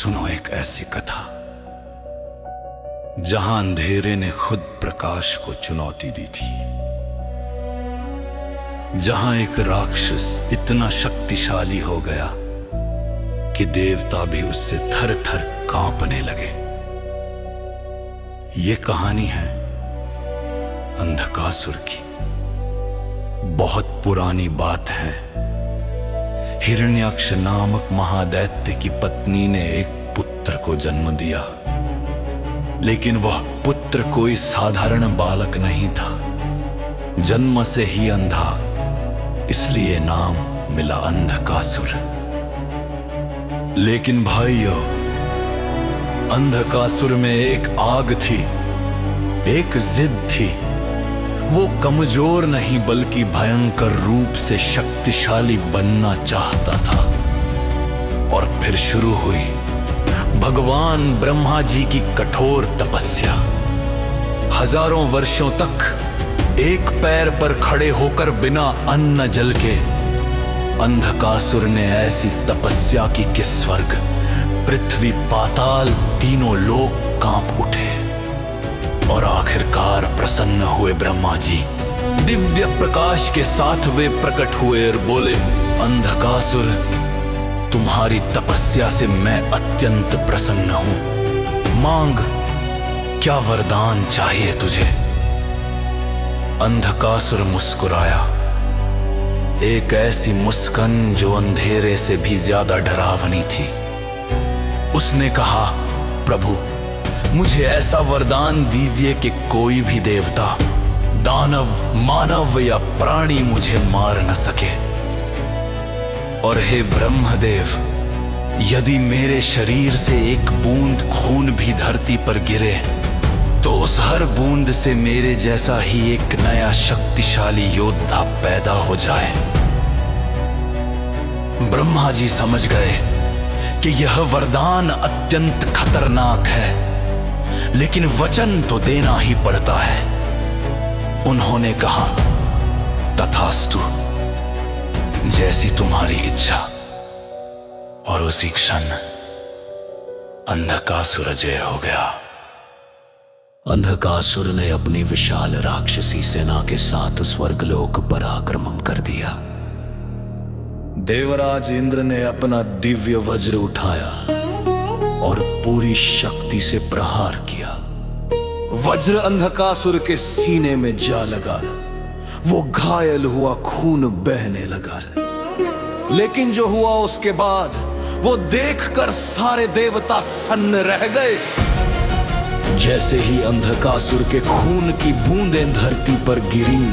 सुनो एक ऐसी कथा जहां अंधेरे ने खुद प्रकाश को चुनौती दी थी, जहां एक राक्षस इतना शक्तिशाली हो गया कि देवता भी उससे थर थर कांपने लगे। ये कहानी है अंधकासुर की। बहुत पुरानी बात है। हिरण्याक्ष नामक महादैत्य की पत्नी ने एक पुत्र को जन्म दिया, लेकिन वह पुत्र कोई साधारण बालक नहीं था। जन्म से ही अंधा, इसलिए नाम मिला अंधकासुर। लेकिन भाइयों, अंधकासुर में एक आग थी, एक जिद थी। वो कमजोर नहीं बल्कि भयंकर रूप से शक्तिशाली बनना चाहता था। और फिर शुरू हुई भगवान ब्रह्मा जी की कठोर तपस्या। हजारों वर्षों तक एक पैर पर खड़े होकर बिना अन्न जल के अंधकासुर ने ऐसी तपस्या की कि स्वर्ग, पृथ्वी, पाताल तीनों लोक कांप उठे। और आखिरकार प्रसन्न हुए ब्रह्मा जी। दिव्य प्रकाश के साथ वे प्रकट हुए और बोले, अंधकासुर, तुम्हारी तपस्या से मैं अत्यंत प्रसन्न हूं। मांग, क्या वरदान चाहिए तुझे? अंधकासुर मुस्कुराया, एक ऐसी मुस्कान जो अंधेरे से भी ज्यादा डरावनी थी। उसने कहा, प्रभु, मुझे ऐसा वरदान दीजिए कि कोई भी देवता, दानव, मानव या प्राणी मुझे मार न सके। और हे ब्रह्मदेव, यदि मेरे शरीर से एक बूंद खून भी धरती पर गिरे तो उस हर बूंद से मेरे जैसा ही एक नया शक्तिशाली योद्धा पैदा हो जाए। ब्रह्मा जी समझ गए कि यह वरदान अत्यंत खतरनाक है, लेकिन वचन तो देना ही पड़ता है। उन्होंने कहा, तथास्तु, जैसी तुम्हारी इच्छा। और उसी क्षण अंधकासुर अजय हो गया। अंधकासुर ने अपनी विशाल राक्षसी सेना के साथ स्वर्गलोक पर आक्रमण कर दिया। देवराज इंद्र ने अपना दिव्य वज्र उठाया और पूरी शक्ति से प्रहार किया। वज्र अंधकासुर के सीने में जा लगा। वो घायल हुआ, खून बहने लगा। लेकिन जो हुआ उसके बाद वो देखकर सारे देवता सन्न रह गए। जैसे ही अंधकासुर के खून की बूंदें धरती पर गिरी,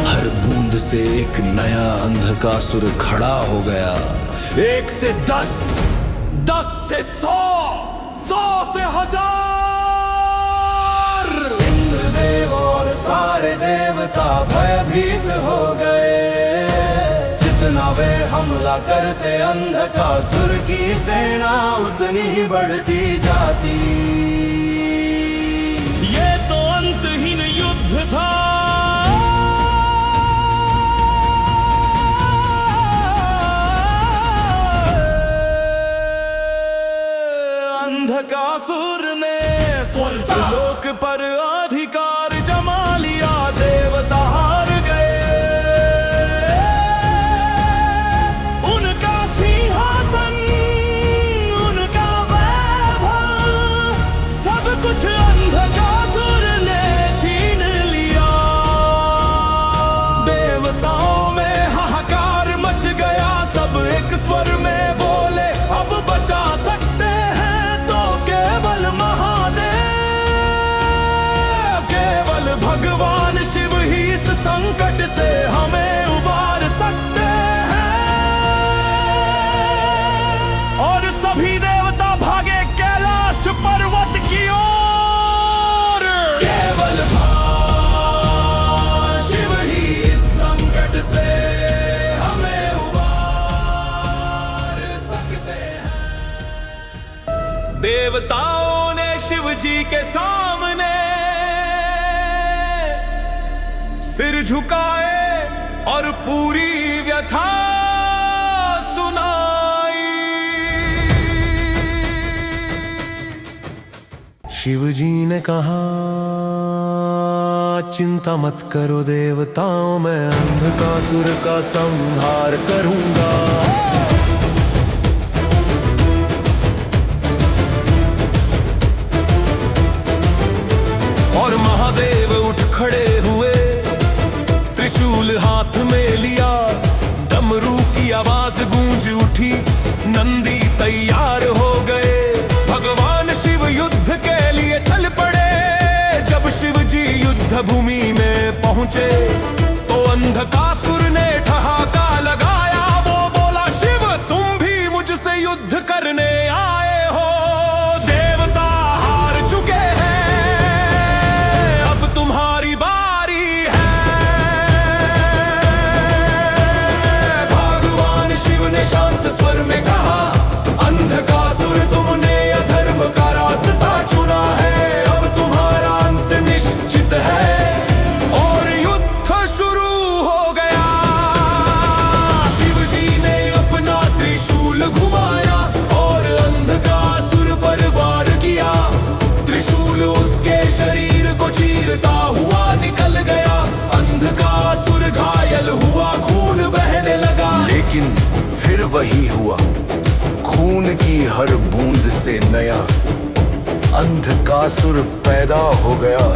हर बूंद से एक नया अंधकासुर खड़ा हो गया। 1 से 10, 10 से 100, 100 से 1000। इंद्रदेव और सारे देवता भयभीत हो गए। जितना वे हमला करते अंधकासुर की सेना उतनी ही बढ़ती जाती। ये तो अंतहीन युद्ध था। अंधकासुर ने स्वर्गलोक पर अधिकार जमा लिया। देवता हार गए। उनका सिंहासन, उनका वैभव, सब कुछ अंधकासुर ने छीन लिया। देवताओं में हाहाकार मच गया। सब एक स्वर में बोले, अब बचा सकते महादेव, केवल भगवान शिव ही इस संकट से हमें उबार सकते हैं। और सभी देवता भागे कैलाश पर्वत की ओर। केवल शिव ही इस संकट से हमें उबार सकते हैं। देवताओं शिव जी के सामने सिर झुकाए और पूरी व्यथा सुनाई। शिव जी ने कहा, चिंता मत करो देवताओं, मैं अंधकासुर का संहार करूंगा। और महादेव उठ खड़े हुए, त्रिशूल हाथ में लिया, डमरू की आवाज गूंज उठी, नंदी तैयार हो गए, भगवान शिव युद्ध के लिए चल पड़े। जब शिव जी युद्ध भूमि में पहुंचे तो अंधकासुर ने ठहाका लगाया, वो बोला, शिव तुम भी मुझसे युद्ध करने आए हो, देवता हार चुके हैं, अब तुम्हारी बारी है। भगवान शिव ने शांत स्वर में कहा, अंधकासुर तुमने अधर्म का रास्ता चुना है, अब तुम्हारा अंत निश्चित है। और युद्ध शुरू हो गया। शिव जी ने अपना त्रिशूल घुमाया और अंधकासुर पर वार किया। त्रिशूल उसके शरीर को चीरता हुआ निकल गया। अंधकासुर घायल हुआ, खून बहने लगा। लेकिन फिर वही हुआ, खून की हर बूंद से नया अंधकासुर पैदा हो गया।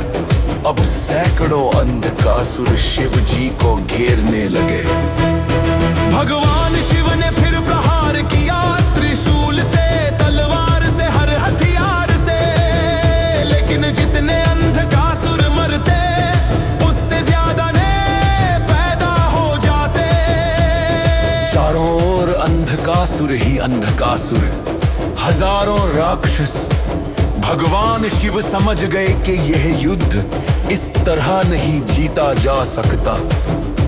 अब सैकड़ों अंधकासुर शिव जी को घेरने लगे। भगवान शिव ने फिर प्रहार किया, त्रिशूल से, तलवार से, हर हथियार से। लेकिन जितने अंधकासुर मरते, उससे ज्यादा ने पैदा हो जाते। चारों ओर अंधकासुर ही अंधकासुर, हजारों राक्षस। भगवान शिव समझ गए कि यह युद्ध इस तरह नहीं जीता जा सकता,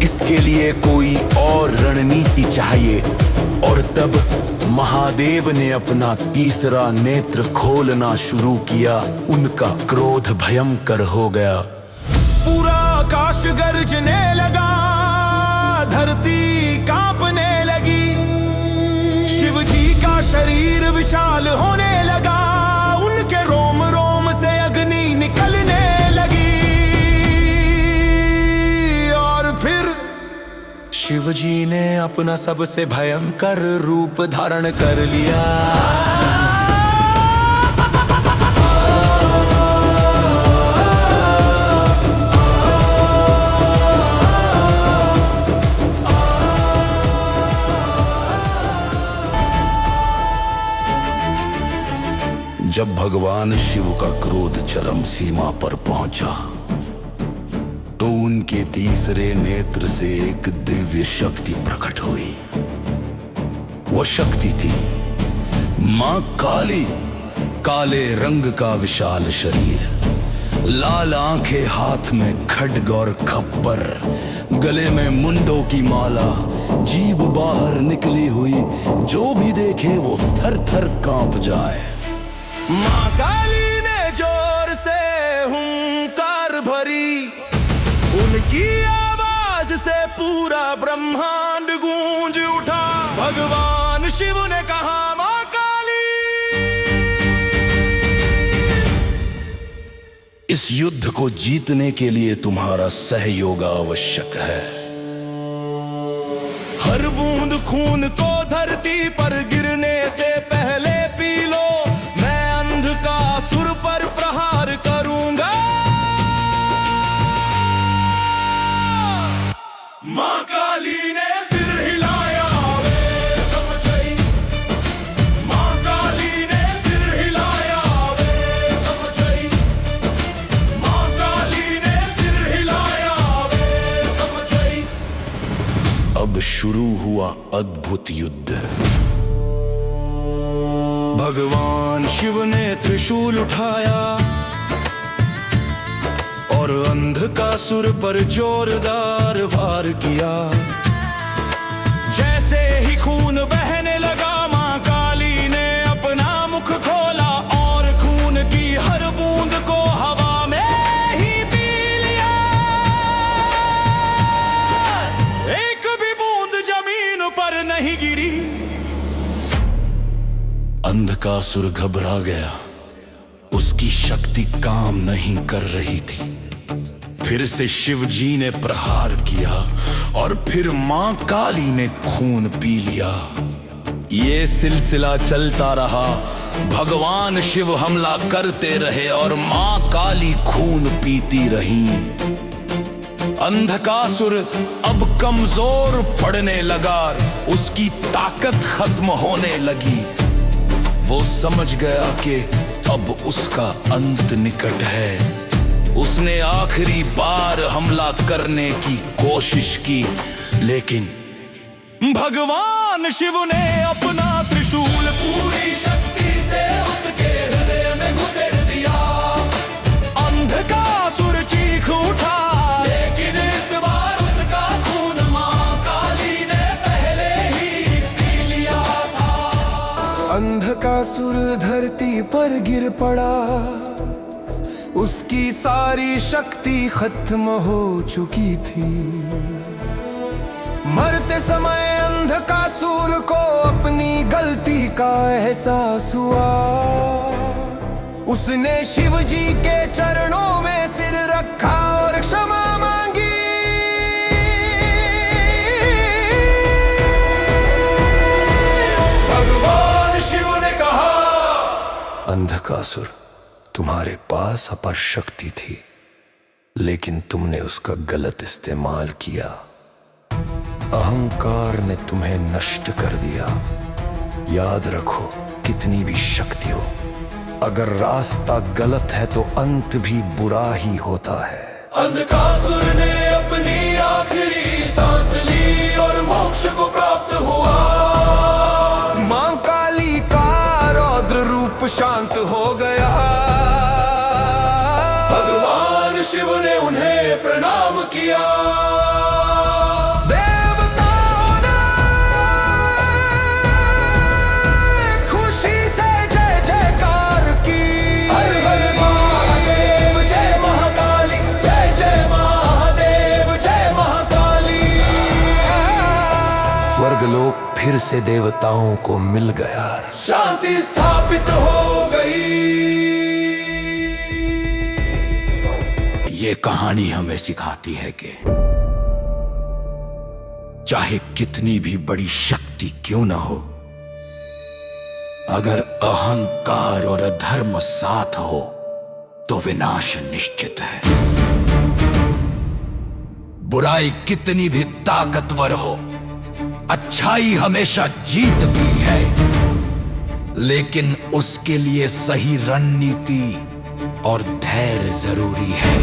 इसके लिए कोई और रणनीति चाहिए। और तब महादेव ने अपना तीसरा नेत्र खोलना शुरू किया। उनका क्रोध भयंकर हो गया। पूरा आकाश गरजने लगा, धरती कांपने लगी। शिव जी का शरीर विशाल होने लगा, उनके रोम रोम से अग्नि निकलने लगी। और फिर शिव जी ने अपना सबसे भयंकर रूप धारण कर लिया। जब भगवान शिव का क्रोध चरम सीमा पर पहुंचा तो उनके तीसरे नेत्र से एक दिव्य शक्ति प्रकट हुई। वो शक्ति थी मां काली। काले रंग का विशाल शरीर, लाल आंखें, हाथ में खड्ग और खप्पर, गले में मुंडों की माला, जीभ बाहर निकली हुई, जो भी देखे वो थर थर कांप जाए। मां काली ने जोर से हुंकार भरी, उनकी आवाज से पूरा ब्रह्मांड गूंज उठा। भगवान शिव ने कहा, मां काली, इस युद्ध को जीतने के लिए तुम्हारा सहयोग आवश्यक है। हर बूंद खून को धरती पर गिरने से पहले पी लो, अंधकासुर पर प्रहार करूंगा। मां काली ने सिर हिलाया, वे समझ गई। मां काली ने सिर हिलाया, वे समझ गई। मां काली ने सिर हिलाया, वे समझ गई। अब शुरू हुआ अद्भुत युद्ध। भगवान शिव ने त्रिशूल उठाया और अंधकासुर पर जोरदार वार किया। जैसे ही खून बहने लगा, मां काली ने अपना मुख खोला और खून की हर बूंद को हवा में ही पी लिया। एक भी बूंद जमीन पर नहीं गिरी। अंधकासुर घबरा गया। उस उसकी शक्ति काम नहीं कर रही थी। फिर से शिव जी ने प्रहार किया और फिर मां काली ने खून पी लिया। ये सिलसिला चलता रहा। भगवान शिव हमला करते रहे और मां काली खून पीती रही। अंधकासुर अब कमजोर पड़ने लगा, उसकी ताकत खत्म होने लगी। वो समझ गया कि अब उसका अंत निकट है। उसने आखिरी बार हमला करने की कोशिश की, लेकिन भगवान शिव ने अपना त्रिशूल पूरी शक्ति से उसके हृदय में घुसेड़ दिया। अंधकासुर चीख उठा, लेकिन इस बार उसका खून मां काली ने पहले ही पी लिया था। अंधकासुर धरती पर गिर पड़ा, उसकी सारी शक्ति खत्म हो चुकी थी। मरते समय अंधकासुर को अपनी गलती का एहसास हुआ। उसने शिव जी के चरणों में सिर रखा और क्षमा मांगी। भगवान शिव ने कहा, अंधकासुर, तुम्हारे पास अपार शक्ति थी, लेकिन तुमने उसका गलत इस्तेमाल किया। अहंकार ने तुम्हें नष्ट कर दिया। याद रखो, कितनी भी शक्ति हो, अगर रास्ता गलत है तो अंत भी बुरा ही होता है। अंधकासुर ने अपनी आखिरी सांस ली और मोक्ष को प्राप्त हुआ। मां काली का रौद्र रूप शांत हो गया। भगवान शिव ने उन्हें प्रणाम किया। स्वर्गलोक फिर से देवताओं को मिल गया। शांति स्थापित हो गई। ये कहानी हमें सिखाती है कि चाहे कितनी भी बड़ी शक्ति क्यों न हो, अगर अहंकार और अधर्म साथ हो तो विनाश निश्चित है। बुराई कितनी भी ताकतवर हो, अच्छाई हमेशा जीतती है, लेकिन उसके लिए सही रणनीति और धैर्य जरूरी है।